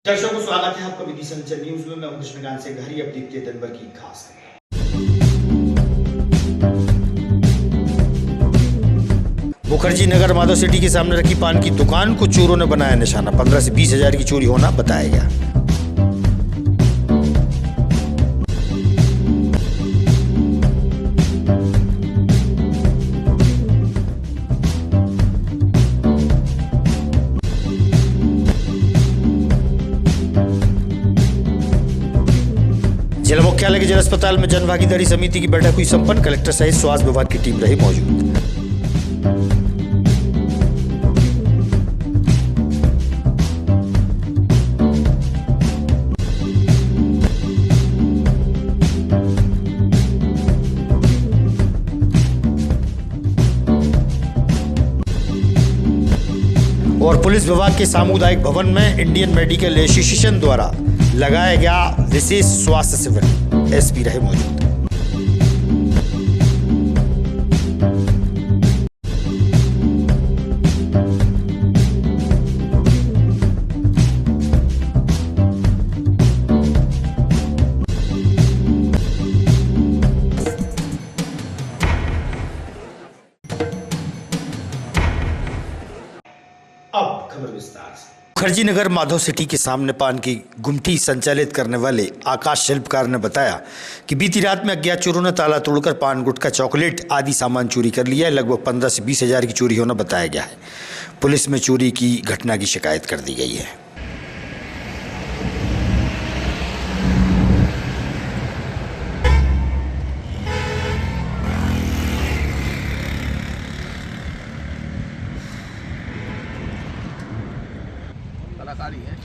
दर्शकों को स्वागत है आपका विधि संचर न्यूज में। मैं हूं कृष्णकांत से घरी। अब देखते हैं दिन भर की खास मुखर्जी नगर माधव सिटी के सामने रखी पान की दुकान को चोरों ने बनाया निशाना। 15 से 20 हजार की चोरी होना बताया गया। जिला मुख्यालय के जिला अस्पताल में जन भागीदारी समिति की बैठक हुई संपन्न। कलेक्टर सहित स्वास्थ्य विभाग की टीम रही मौजूद। और पुलिस विभाग के सामुदायिक भवन में इंडियन मेडिकल एसोसिएशन द्वारा लगाया गया विशेष स्वास्थ्य शिविर। एसपी रहे मौजूद। अब खबर विस्तार से। मुखर्जी नगर माधव सिटी के सामने पान की गुमटी संचालित करने वाले आकाश शिल्पकार ने बताया कि बीती रात में अज्ञात चोरों ने ताला तोड़कर पान, गुटखा, चॉकलेट आदि सामान चोरी कर लिया है। लगभग 15 से 20 हजार की चोरी होना बताया गया है। पुलिस में चोरी की घटना की शिकायत कर दी गई है। कलाकारी है।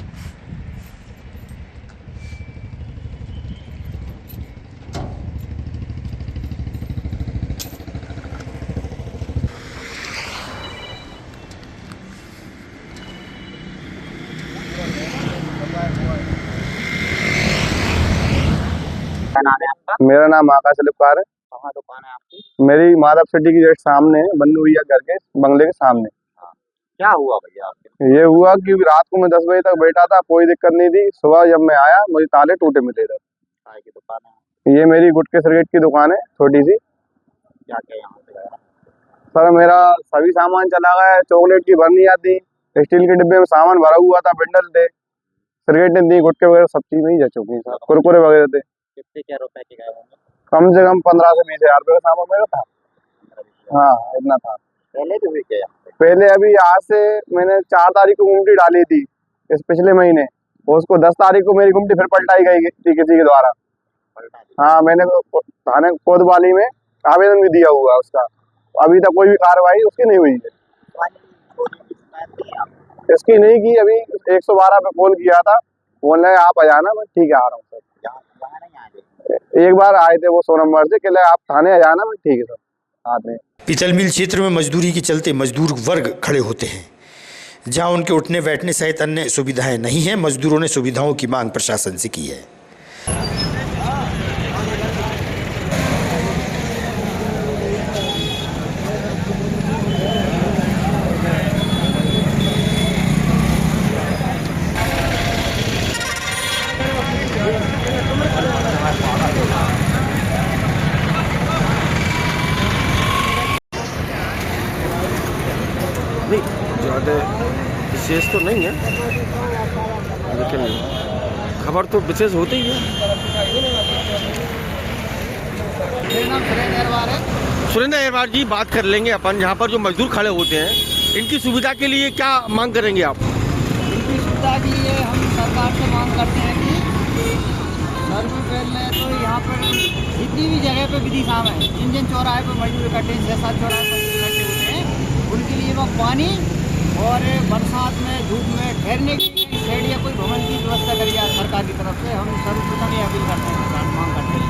क्या नाम है आपका? मेरा नाम आकाश शिल्पकार है। कहाँ दुकान है आपकी? मेरी माधव सिटी की जस्ट सामने है, बन्नू भैया घर के बंगले के सामने। क्या हुआ भैया आपके? ये हुआ कि रात को मैं 10 बजे तक बैठा था, कोई दिक्कत नहीं थी। सुबह जब मैं आया मुझे ताले टूटे मिले थे। चाय की दुकान है? ये मेरी गुटके सिगरेट की दुकान है, छोटी सी। क्या क्या यहाँ पे है? सर मेरा सभी सामान चला गया। चॉकलेट की भरनी आती, स्टील के डिब्बे में सामान भरा हुआ था, बंडल थे, सिगरेट नहीं थी, गुटके वगैरह सब चीज नहीं जा चुकी सर। कुरकुरे वगैरह थे। कितने क्या रुपए के गए होंगे? कम से कम 15 से 20 हजार रुपये का सामान मेरा था। हाँ इतना था। पहले भी हुई क्या यहाँ पे? पहले अभी आज से मैंने 4 तारीख को गुमटी डाली थी इस पिछले महीने, और उसको 10 तारीख को मेरी गुमटी फिर पलटाई गई थी किसी के द्वारा। पलटा दी? हाँ मैंने थाने कोतवाली में आवेदन भी दिया हुआ उसका। अभी तक कोई भी कार्रवाई उसकी नहीं हुई है। चोरी की शिकायत नहीं है आपको? इसकी नहीं की। अभी 112 पे फोन किया था, बोल रहे आप आ जाना। मैं ठीक है आ रहा हूँ सर। यहाँ नहीं आए? एक बार आए थे वो 100 नंबर से, कहले आप थाने आ जाना। मैं ठीक है सर आते हैं। पीतल मिल क्षेत्र में मजदूरी के चलते मजदूर वर्ग खड़े होते हैं, जहां उनके उठने बैठने सहित अन्य सुविधाएं नहीं हैं। मजदूरों ने सुविधाओं की मांग प्रशासन से की है। नहीं ज़्यादा विशेष तो नहीं है, लेकिन खबर तो विशेष होती ही है। सुरेंद्र अहरवार जी बात कर लेंगे अपन। यहाँ पर जो मजदूर खड़े होते हैं, इनकी सुविधा के लिए क्या मांग करेंगे आप? इनकी सुविधा के लिए हम सरकार से मांग करते हैं कि सर्वे पहले तो यहाँ पर जितनी भी जगह पे विधि साहब है, इंजन चौराहे पर मजदूर इकट्ठे हैं, 6-7 चौराहे पर इकट्ठे होते हैं, उनके लिए वो पानी और बरसात में धूप में ठहरने के लिए शेड या कोई भवन की व्यवस्था करी जाए सरकार की तरफ से। हम सर्वप्रथम ये अपील करते हैं, मांग करते हैं।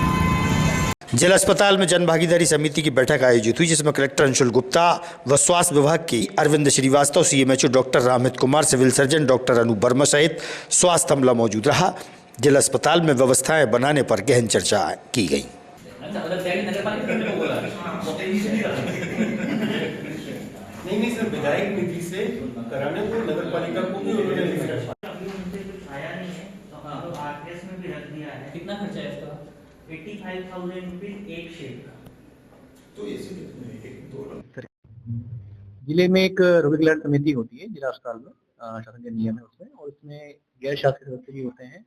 जिला अस्पताल में जन भागीदारी समिति की बैठक आयोजित हुई, जिसमें कलेक्टर अंशुल गुप्ता व स्वास्थ्य विभाग के Arvind Srivastava, CMHO doctor Ramhit Kumar, civil surgeon doctor Anoop Verma सहित स्वास्थ्य अमला मौजूद रहा। जिला अस्पताल में व्यवस्थाएं बनाने पर गहन चर्चा की गई। नहीं सर, विधायक निधि से कराने को नगर पालिका को भी उन्होंने है, कितना खर्चा है इसका? 85,000 रुपीज एक शेड का। जिले में एक रोगी कल्याण समिति होती है जिला अस्पताल में, शासन के नियम है उसमें, और उसमें गैर शासकीय सदस्य भी होते हैं।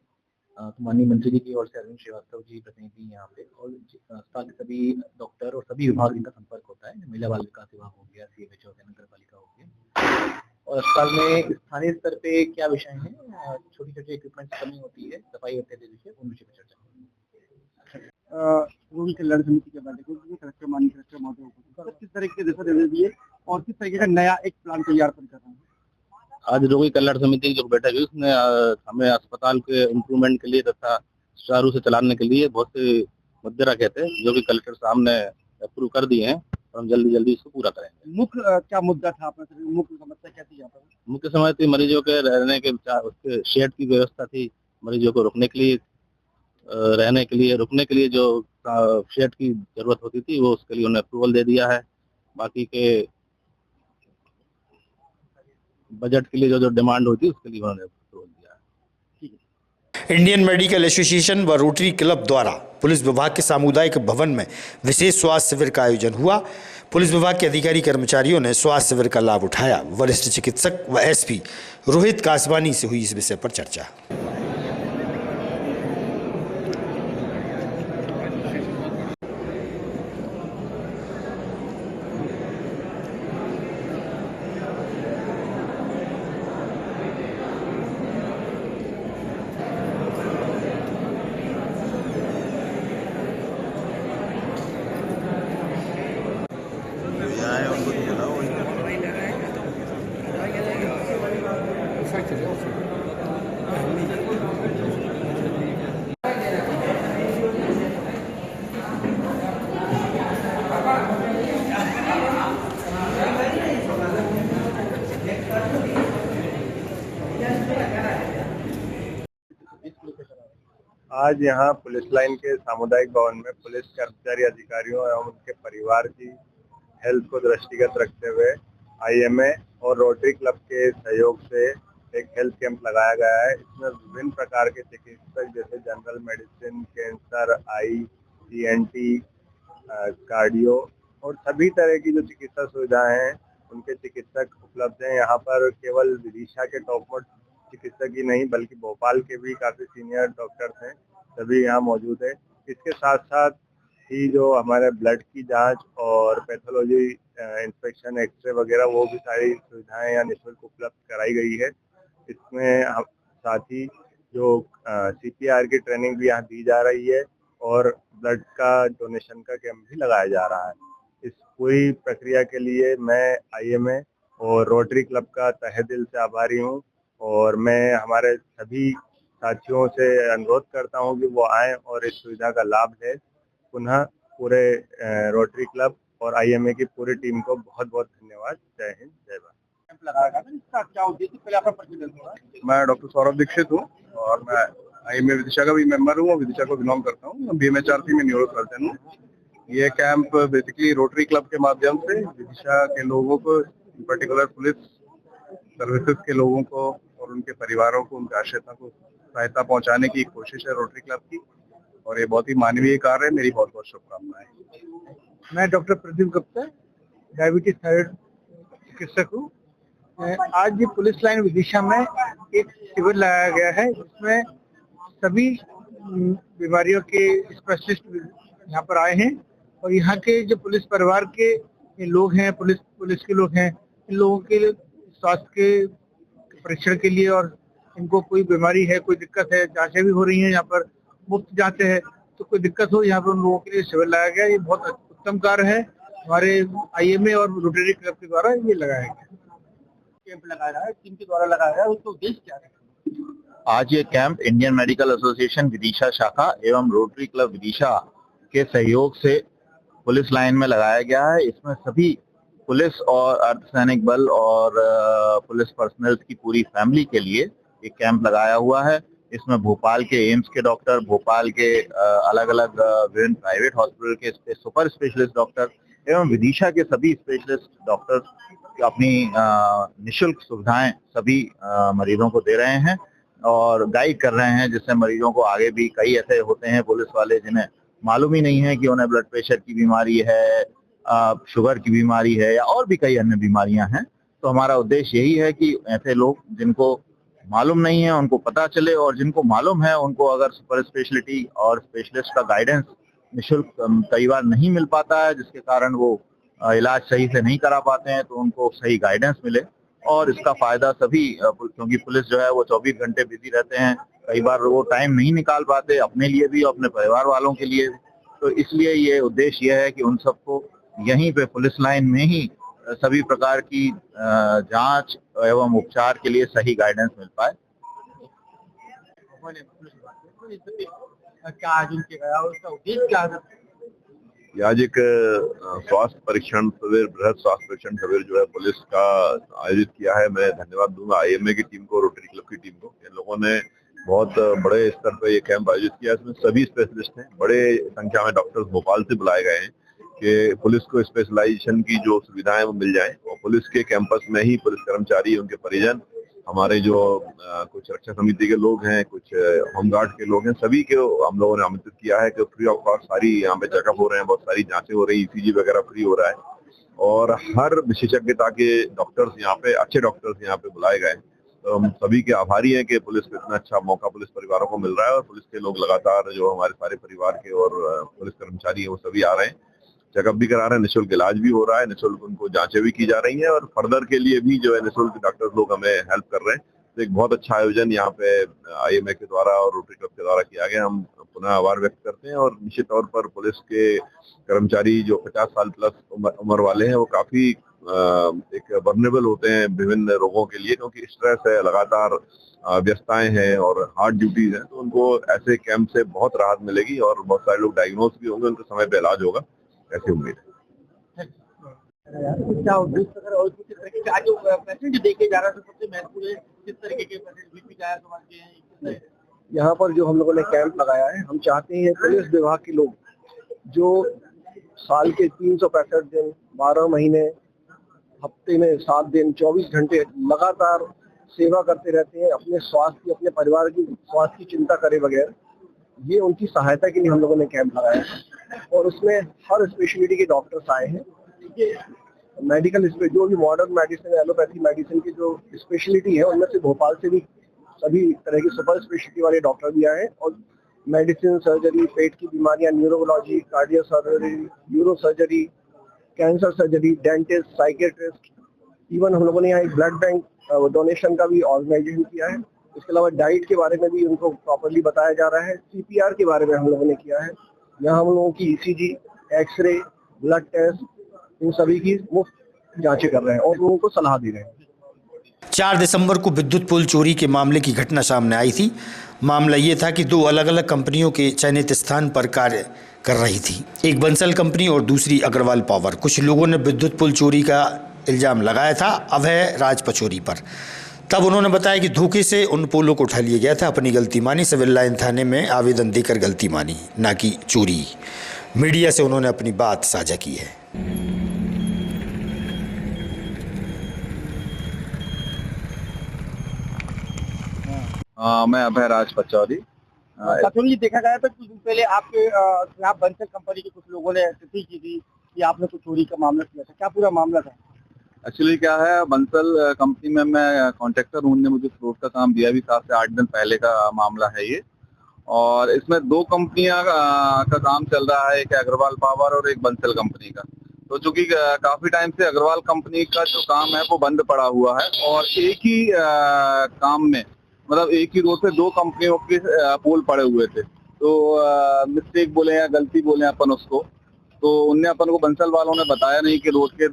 तो माननीय मंत्री जी की ओर से अरविंद श्रीवास्तव जी प्रतिनिधि यहाँ पे, और अस्पताल के सभी डॉक्टर और सभी विभाग जिनका संपर्क होता है, महिला बाल विकास विभाग हो गया, CMH हो गया, नगर पालिका हो गया। और अस्पताल में स्थानीय स्तर पे क्या विषय है, छोटी छोटी इक्विपमेंट की कमी होती है, सफाई इत्यादि विषय, उन विषय पर चर्चा रोगी कल्याण समिति के बैठक में कलेक्टर माननीय कलेक्टर महोदय को किस तरह के दिशा निर्देश दिए और किस तरीके का नया एक प्लान तैयार कर रहे हैं। आज रोगी कल्याण समिति की जो बैठक है उसने हमें अस्पताल के इम्प्रूवमेंट के लिए तथा सुचारू रूप से चलाने के लिए बहुत से मुद्दे रखे थे, जो कि कलेक्टर साहब ने अप्रूव कर दिए हैं और हम जल्दी इसको पूरा करेंगे। मुख्य क्या मुद्दा था आपका, मुख्य समस्या क्या थी यहाँ पर? मुख्य समस्या थी मरीजों के रहने के, उसके शेड की व्यवस्था थी, मरीजों को रुकने के लिए, रहने के लिए, रुकने के लिए जो शेड की जरूरत होती थी वो उसके लिए उन्हें अप्रूवल दे दिया है। बाकी के बजट के लिए जो डिमांड होती है उसके लिए उन्होंने अप्रूवल दिया है। इंडियन मेडिकल एसोसिएशन व रोटरी क्लब द्वारा पुलिस विभाग के सामुदायिक भवन में विशेष स्वास्थ्य शिविर का आयोजन हुआ। पुलिस विभाग के अधिकारी कर्मचारियों ने स्वास्थ्य शिविर का लाभ उठाया। वरिष्ठ चिकित्सक व SP रोहित कासवानी से हुई इस विषय पर चर्चा। आज यहाँ पुलिस लाइन के सामुदायिक भवन में पुलिस कर्मचारी अधिकारियों एवं उनके परिवार की हेल्थ को दृष्टिगत रखते हुए IMA और रोटरी क्लब के सहयोग से एक हेल्थ कैंप लगाया गया है। इसमें विभिन्न प्रकार के चिकित्सक जैसे जनरल मेडिसिन, कैंसर, आई, ENT, कार्डियो और सभी तरह की जो चिकित्सा सुविधाएं हैं उनके चिकित्सक उपलब्ध हैं। यहाँ पर केवल विदिशा के टॉप मोस्ट चिकित्सक ही नहीं बल्कि भोपाल के भी काफी सीनियर डॉक्टर्स हैं, सभी यहाँ मौजूद है। इसके साथ साथ ही जो हमारे ब्लड की जांच और पैथोलॉजी इंस्पेक्शन, एक्सरे वगैरह वो भी सारी सुविधाएं यहाँ निःशुल्क उपलब्ध कराई गई है। इसमें साथ ही जो CPR की ट्रेनिंग भी यहाँ दी जा रही है और ब्लड का डोनेशन का कैंप भी लगाया जा रहा है। इस पूरी प्रक्रिया के लिए मैं IMA और रोटरी क्लब का तहे दिल से आभारी हूँ और मैं हमारे सभी साथियों से अनुरोध करता हूं कि वो आएं और इस सुविधा का लाभ लें। पुनः पूरे रोटरी क्लब और IMA की पूरी टीम को बहुत बहुत धन्यवाद। जय हिंद, जय भारत। मैं डॉक्टर सौरभ दीक्षित हूँ और मैं IMA विदिशा का भी मेंबर हूँ, विदिशा को बिलोंग करता हूँ। BMHRC में न्यूरो सर्जन हूँ। ये कैंप बेसिकली रोटरी क्लब के माध्यम से विदिशा के लोगों को, इन पर्टिकुलर पुलिस सर्विसेज के लोगों को और उनके परिवारों को, उनके आश्रितों को सहायता पहुंचाने की कोशिश है रोटरी क्लब की और ये बहुत ही मानवीय कार्य है। मेरी बहुत बहुत शुभकामनाएं। मैं doctor Pradeep Gupta, diabetes thyroid चिकित्सक हूँ। आज पुलिस लाइन विदिशा में एक शिविर लगाया गया है जिसमें सभी बीमारियों के स्पेशलिस्ट यहाँ पर आए हैं और यहाँ के जो पुलिस परिवार के लोग हैं, पुलिस के लोग हैं, इन लोगों के स्वास्थ्य के परीक्षण के लिए और इनको कोई बीमारी है, कोई दिक्कत है, जांचें भी हो रही हैं। यहाँ पर मुफ्त जांचें है, तो कोई दिक्कत हो यहाँ पर उन लोगों के लिए शिविर लगाया गया। ये बहुत उत्तम कार्य है। हमारे IMA और रोटरी क्लब के द्वारा ये लगाया गया, कैंप लगाया है, टीम के द्वारा लगाया है। उसका उद्देश्य क्या है? आज ये camp Indian medical association Vidisha शाखा एवं रोटरी क्लब विदिशा के सहयोग से पुलिस लाइन में लगाया गया है। इसमें सभी पुलिस और अर्धसैनिक बल और पुलिस पर्सनल की पूरी फैमिली के लिए एक कैंप लगाया हुआ है। इसमें भोपाल के एम्स के डॉक्टर, भोपाल के अलग अलग विभिन्न प्राइवेट हॉस्पिटल के सुपर स्पेशलिस्ट डॉक्टर एवं विदिशा के सभी स्पेशलिस्ट डॉक्टर अपनी निःशुल्क सुविधाएं सभी मरीजों को दे रहे हैं। और गाइड कर रहे हैं, जिससे मरीजों को आगे भी कई ऐसे होते हैं पुलिस वाले जिन्हें मालूम ही नहीं है कि उन्हें ब्लड प्रेशर की बीमारी है, शुगर की बीमारी है या और भी कई अन्य बीमारियां हैं। तो हमारा उद्देश्य यही है कि ऐसे लोग जिनको मालूम नहीं है उनको पता चले, और जिनको मालूम है उनको अगर सुपर स्पेशलिटी और स्पेशलिस्ट का गाइडेंस निःशुल्क कई बार नहीं मिल पाता है, जिसके कारण वो इलाज सही से नहीं करा पाते हैं, तो उनको सही गाइडेंस मिले। और इसका फायदा सभी, क्योंकि पुलिस जो है वो 24 घंटे बिजी रहते हैं, कई बार वो टाइम नहीं निकाल पाते अपने लिए भी और अपने परिवार वालों के लिए भी। तो इसलिए ये उद्देश्य ये है कि उन सबको यहीं पे पुलिस लाइन में ही सभी प्रकार की जांच एवं उपचार के लिए सही गाइडेंस मिल पाए। क्या आयोजन किया गया, उसका उद्देश्य क्या है? आज एक स्वास्थ्य परीक्षण शिविर, बृहद स्वास्थ्य परीक्षण शिविर जो है पुलिस का आयोजित किया है। मैं धन्यवाद दूंगा आईएमए की टीम को, रोटरी क्लब की टीम को। इन लोगों ने बहुत बड़े स्तर पर ये कैंप आयोजित किया। इसमें सभी स्पेशलिस्ट हैं, बड़े संख्या में डॉक्टर्स भोपाल से बुलाए गए हैं कि पुलिस को स्पेशलाइजेशन की जो सुविधाएं वो मिल जाएं, और पुलिस के कैंपस में ही पुलिस कर्मचारी, उनके परिजन, हमारे जो कुछ रक्षा समिति के लोग हैं, कुछ होमगार्ड के लोग हैं, सभी के हम लोगों ने आमंत्रित किया है कि फ्री ऑफ कॉस्ट सारी यहाँ पे चेकअप हो रहे हैं, बहुत सारी जांचें हो रही, ईसीजी वगैरह फ्री हो रहा है, और हर विशेषज्ञता के डॉक्टर्स यहाँ पे, अच्छे डॉक्टर्स यहाँ पे बुलाए गए। तो हम सभी के आभारी हैं कि पुलिस को इतना अच्छा मौका पुलिस परिवारों को मिल रहा है, और पुलिस के लोग लगातार, जो हमारे सारे परिवार के और पुलिस कर्मचारी हैं, वो सभी आ रहे हैं, चेकअप भी करा रहे हैं, निःशुल्क इलाज भी हो रहा है, निःशुल्क उनको जांचें भी की जा रही हैं, और फर्दर के लिए भी जो है निःशुल्क डॉक्टर्स लोग हमें हेल्प कर रहे हैं। तो एक बहुत अच्छा आयोजन यहाँ पे आईएमए के द्वारा और रोटरी क्लब के द्वारा किया गया। हम पुनः आभार व्यक्त करते हैं, और निश्चित तौर पर पुलिस के कर्मचारी जो 50 साल प्लस उम्र वाले हैं, वो काफी एक वल्नरेबल होते हैं विभिन्न रोगों के लिए, क्योंकि स्ट्रेस है, लगातार व्यस्तताएं हैं और हार्ड ड्यूटीज हैं। तो उनको ऐसे कैंप से बहुत राहत मिलेगी, और बहुत सारे लोग डायग्नोज भी होंगे, उनके समय पे इलाज होगा, ऐसी उम्मीद है। क्या उद्देश्य और किस तरह के आज जो पैसेंट देखे जा रहा है, सबसे महत्वपूर्ण है किस तरीके के पैसेंट बीपी का है? यहाँ पर जो हम लोगों ने कैंप लगाया है, हम चाहते हैं पुलिस विभाग के लोग जो साल के 365 दिन, 12 महीने, हफ्ते में 7 दिन, 24 घंटे लगातार सेवा करते रहते हैं, अपने स्वास्थ्य की, अपने परिवार की स्वास्थ्य की चिंता करे बगैर, ये उनकी सहायता के लिए हम लोगों ने कैंप लगाया है। और उसमें हर स्पेशलिटी के डॉक्टर्स आए हैं। ये मेडिकल जो भी मॉडर्न मेडिसिन, एलोपैथी मेडिसिन की जो स्पेशलिटी है, उनमें से भोपाल से भी सभी तरह की सुपर स्पेशलिटी वाले डॉक्टर भी आए हैं, और मेडिसिन, सर्जरी, पेट की बीमारियां, neurology, cardio surgery, neuro surgery, cancer surgery, dentist, psychiatrist, even हम लोगों ने यहाँ एक ब्लड बैंक डोनेशन का भी ऑर्गेनाइजेशन किया है। इसके अलावा डाइट के बारे में भी उनको प्रॉपरली बताया जा रहा है। CPR के बारे में हम लोगों ने किया है। यहाँ हम लोगों की ECG, एक्सरे, ब्लड टेस्ट, इन सभी की मुफ्त जांचें कर रहे हैं और लोगों को सलाह दे रहे हैं। 4 दिसंबर को विद्युत पोल चोरी के मामले की घटना सामने आई थी। मामला ये था कि 2 अलग अलग कंपनियों के चयनित स्थान पर कार्य कर रही थी, एक बंसल कंपनी और दूसरी अग्रवाल पावर। कुछ लोगों ने विद्युत पोल चोरी का इल्जाम लगाया था अभय राज पचौरी पर। तब उन्होंने बताया कि धोखे से उन पोलों को उठा लिया गया था, अपनी गलती मानी, सिविल लाइन थाने में आवेदन देकर गलती मानी, ना कि चोरी। मीडिया से उन्होंने अपनी बात साझा की है। मैं अभय राज पचौरी। पचौरी, देखा गया था कुछ दिन पहले आपके यहाँ बंसल कंपनी के कुछ लोगों ने स्थिति की थी कि आपने कुछ चोरी का मामला किया था, क्या पूरा मामला था? एक्चुअली क्या है, बंसल कंपनी में मैं कॉन्ट्रैक्टर हूँ, उन्होंने मुझे फ्लोट का काम दिया भी 7 से 8 दिन पहले का मामला है ये। और इसमें 2 कंपनियां का काम चल रहा है, एक अग्रवाल पावर और एक बंसल कंपनी का। तो चूंकि काफी टाइम से अग्रवाल कंपनी का जो काम है वो बंद पड़ा हुआ है, और एक ही काम में, मतलब एक ही रोड पे 2 कंपनियों के पोल पड़े हुए थे। तो मिस्टेक बोले या गलती बोले अपन उसको, तो उनने अपन को बंसल वालों ने बताया नहीं कि रोड के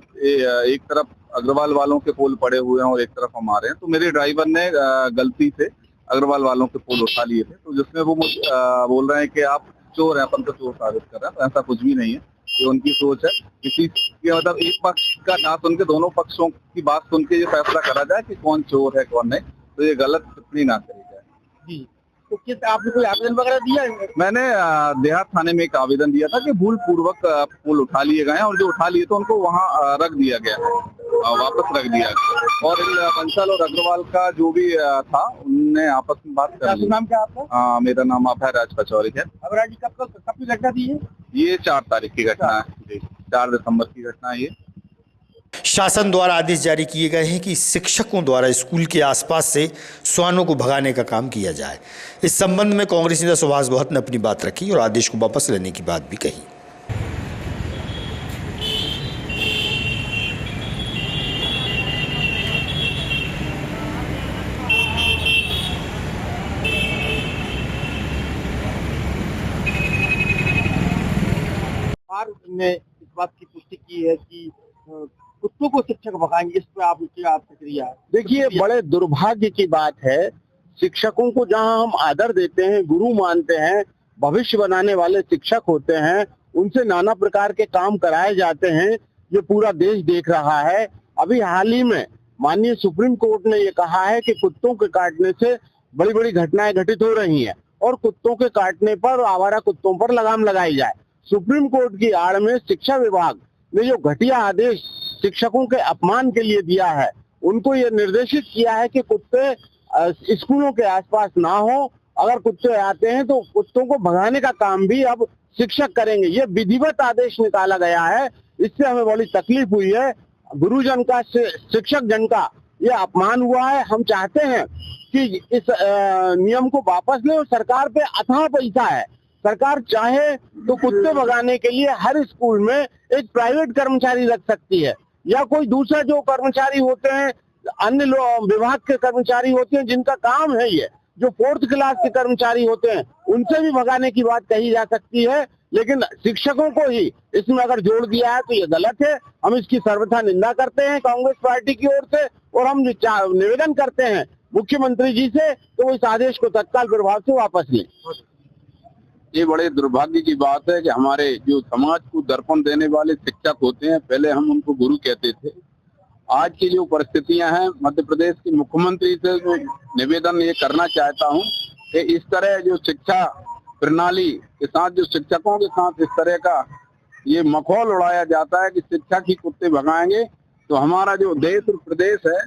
एक तरफ अग्रवाल वालों के पोल पड़े हुए हैं और एक तरफ हमारे हैं। तो मेरे ड्राइवर ने गलती से अग्रवाल वालों के पोल उठा लिए थे, तो जिसमें वो बोल रहे हैं कि आप चोर हैं, अपन को चोर साबित कर रहे हैं। तो ऐसा कुछ भी नहीं है, ये उनकी सोच है। किसी के मतलब एक पक्ष का ना सुन के दोनों पक्षों की बात सुन के ये फैसला करा जाए कि कौन चोर है कौन नहीं, तो ये गलत टिप्पणी ना करी जाए। जी, तो किस आपने कोई आवेदन वगैरह दिया है? मैंने देहात थाने में एक आवेदन दिया था कि भूल पूर्वक पुल उठा लिए गए हैं और जो उठा लिए तो उनको वहाँ रख दिया गया है, वापस रख दिया गया। और बंसल और अग्रवाल का जो भी था उनने आपस में बात कर ली। नाम क्या आपका? मेरा नाम अभय राज पचौरी है। अभय जी कब की घटना थी ये 4 तारीख की घटना है जी, 4 दिसंबर की घटना है ये। शासन द्वारा आदेश जारी किए गए हैं कि शिक्षकों द्वारा स्कूल के आसपास से श्वानों को भगाने का काम किया जाए। इस संबंध में कांग्रेस नेता सुभाष भगत ने अपनी बात रखी और आदेश को वापस लेने की बात भी कही। ने इस बात की पुष्टि की है कि कुत्तों को शिक्षक भगाएंगे, इस पर आप क्या प्रतिक्रिया है? देखिए, बड़े दुर्भाग्य की बात है, शिक्षकों को जहां हम आदर देते हैं, गुरु मानते हैं, भविष्य बनाने वाले शिक्षक होते हैं, उनसे नाना प्रकार के काम कराए जाते हैं, ये पूरा देश देख रहा है। अभी हाल ही में माननीय सुप्रीम कोर्ट ने ये कहा है कि कुत्तों के काटने से बड़ी बड़ी घटनाएं घटित हो रही हैं और कुत्तों के काटने पर, आवारा कुत्तों पर लगाम लगाई जाए। सुप्रीम कोर्ट की आड़ में शिक्षा विभाग ने जो घटिया आदेश शिक्षकों के अपमान के लिए दिया है, उनको ये निर्देशित किया है कि कुत्ते स्कूलों के आसपास ना हो, अगर कुत्ते आते हैं तो कुत्तों को भगाने का काम भी अब शिक्षक करेंगे। ये विधिवत आदेश निकाला गया है, इससे हमें बड़ी तकलीफ हुई है। गुरुजन का, शिक्षक जन का ये अपमान हुआ है। हम चाहते हैं कि इस नियम को वापस लें और सरकार पे अथाह पैसा है, सरकार चाहे तो कुत्ते भगाने के लिए हर स्कूल में एक प्राइवेट कर्मचारी रख सकती है, या कोई दूसरा जो कर्मचारी होते हैं, अन्य विभाग के कर्मचारी होते हैं जिनका काम है ये, जो 4th क्लास के कर्मचारी होते हैं, उनसे भी भगाने की बात कही जा सकती है। लेकिन शिक्षकों को ही इसमें अगर जोड़ दिया है तो ये गलत है। हम इसकी सर्वथा निंदा करते हैं कांग्रेस पार्टी की ओर से, और हम निवेदन करते हैं मुख्यमंत्री जी से तो वो इस आदेश को तत्काल प्रभाव से वापस लें। ये बड़े दुर्भाग्य की बात है कि हमारे जो समाज को दर्पण देने वाले शिक्षक होते हैं, पहले हम उनको गुरु कहते थे। आज की जो परिस्थितियां हैं, मध्य प्रदेश के मुख्यमंत्री से निवेदन ये करना चाहता हूं कि इस तरह जो शिक्षा प्रणाली के साथ, जो शिक्षकों के साथ इस तरह का ये मखौल उड़ाया जाता है कि शिक्षक ही कुत्ते भगाएंगे, तो हमारा जो देश और प्रदेश है,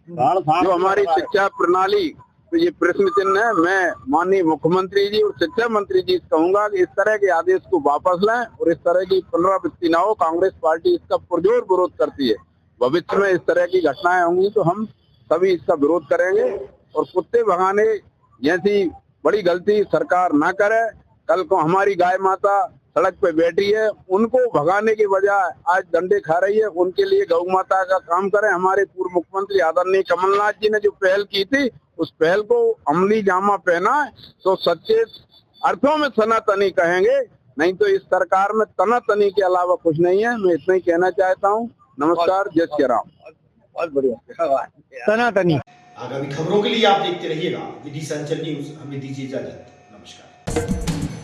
जो हमारी शिक्षा प्रणाली, तो ये प्रश्न चिन्ह है। मैं माननीय मुख्यमंत्री जी और शिक्षा मंत्री जी से कहूंगा कि इस तरह के आदेश को वापस लें और इस तरह की पुनरावृत्ति न हो। कांग्रेस पार्टी इसका पुरजोर विरोध करती है। भविष्य में इस तरह की घटनाएं होंगी तो हम सभी इसका विरोध करेंगे और कुत्ते भगाने जैसी बड़ी गलती सरकार ना करे। कल को हमारी गाय माता सड़क पे बैठी है, उनको भगाने के बजाय आज डंडे खा रही है, उनके लिए गौ माता का काम करें। हमारे पूर्व मुख्यमंत्री आदरणीय कमलनाथ जी ने जो पहल की थी, उस पहल को अमली जामा पहना तो सच्चे अर्थों में सनातनी कहेंगे, नहीं तो इस सरकार में तनातनी के अलावा कुछ नहीं है। मैं इतना ही कहना चाहता हूँ। नमस्कार, जय श्री राम। बहुत बढ़िया सनातनी। आगामी खबरों के लिए आप देखते रहिएगा विधि संचल न्यूज। हमें दीजिए इजाजत। नमस्कार।